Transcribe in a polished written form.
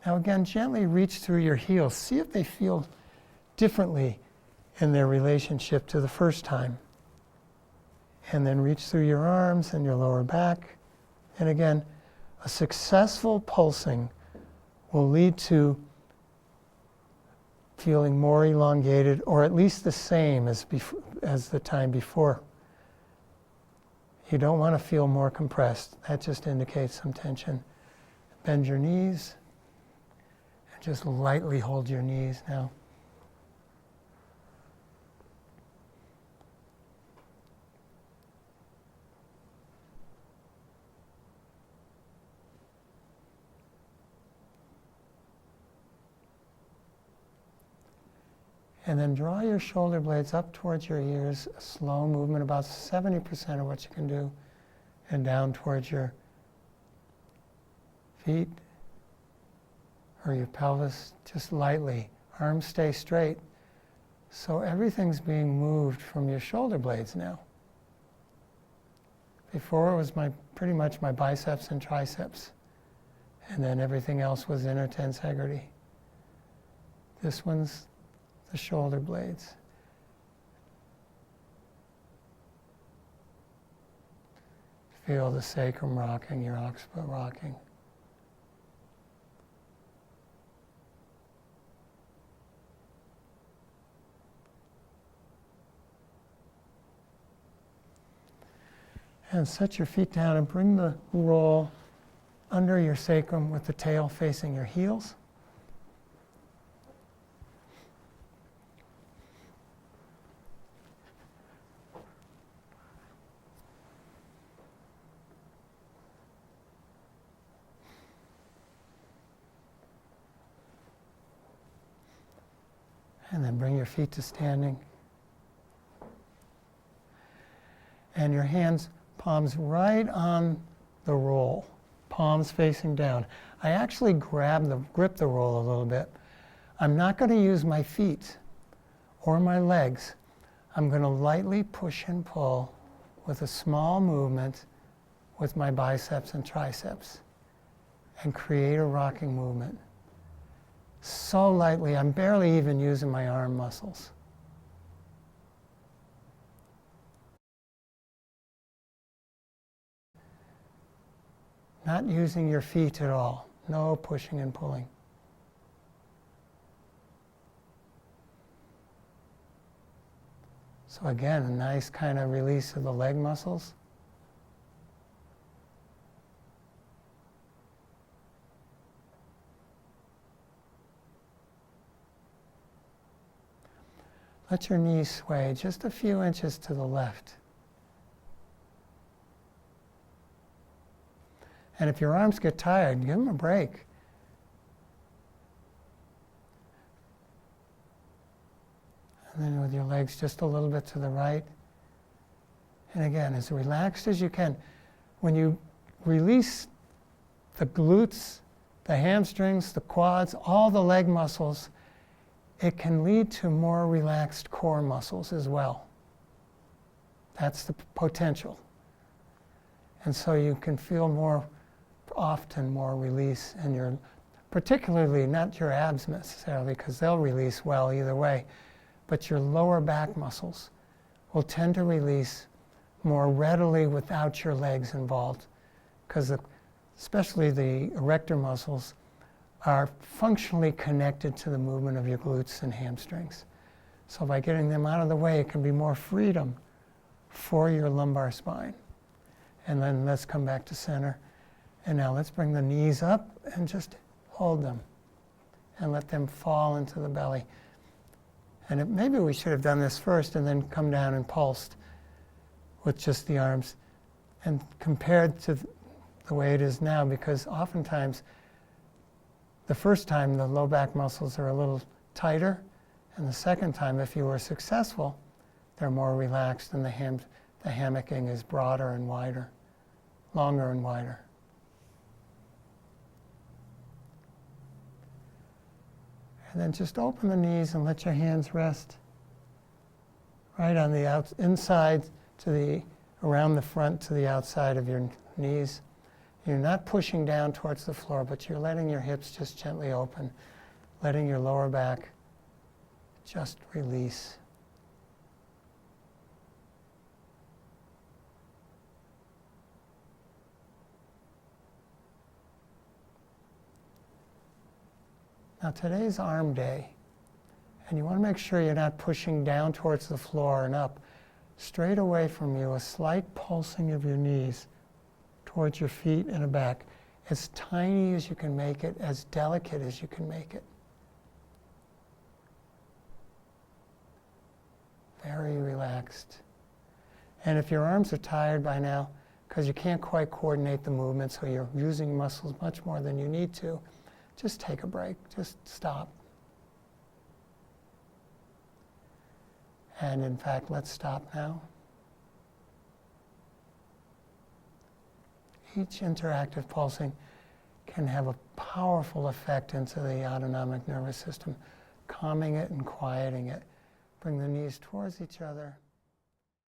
Now again, gently reach through your heels. See if they feel differently in their relationship to the first time. And then reach through your arms and your lower back. And again, a successful pulsing will lead to feeling more elongated, or at least the same as the time before. You don't want to feel more compressed. That just indicates some tension. Bend your knees, and just lightly hold your knees now. And then draw your shoulder blades up towards your ears, a slow movement, about 70% of what you can do, and down towards your feet or your pelvis, just lightly. Arms stay straight. So everything's being moved from your shoulder blades now. Before it was pretty much my biceps and triceps, and then everything else was inner tensegrity. This one's the shoulder blades. Feel the sacrum rocking, your occiput rocking. And set your feet down and bring the roll under your sacrum with the tail facing your heels. And then bring your feet to standing. And your hands, palms right on the roll, palms facing down. I actually grip the roll a little bit. I'm not going to use my feet or my legs. I'm going to lightly push and pull with a small movement with my biceps and triceps and create a rocking movement. So lightly, I'm barely even using my arm muscles. Not using your feet at all. No pushing and pulling. So again, a nice kind of release of the leg muscles. Let your knees sway just a few inches to the left. And if your arms get tired, give them a break. And then with your legs just a little bit to the right. And again, as relaxed as you can. When you release the glutes, the hamstrings, the quads, all the leg muscles, it can lead to more relaxed core muscles as well. That's the potential. And so you can feel more release in your, particularly not your abs necessarily, because they'll release well either way, but your lower back muscles will tend to release more readily without your legs involved, because especially the erector muscles are functionally connected to the movement of your glutes and hamstrings. So by getting them out of the way, it can be more freedom for your lumbar spine. And then let's come back to center. And now let's bring the knees up and just hold them and let them fall into the belly. And maybe we should have done this first and then come down and pulsed with just the arms and compared to the way it is now, because oftentimes the first time the low back muscles are a little tighter, and the second time, if you were successful, they're more relaxed and the hammocking is broader and wider, longer and wider. And then just open the knees and let your hands rest right on the inside to around the front to the outside of your knees. You're not pushing down towards the floor, but you're letting your hips just gently open, letting your lower back just release. Now today's arm day, and you want to make sure you're not pushing down towards the floor and up. Straight away from you, a slight pulsing of your knees towards your feet and the back, as tiny as you can make it, as delicate as you can make it. Very relaxed. And if your arms are tired by now, because you can't quite coordinate the movement, so you're using muscles much more than you need to, just take a break, just stop. And in fact, let's stop now. Each interactive pulsing can have a powerful effect into the autonomic nervous system, calming it and quieting it. Bring the knees towards each other.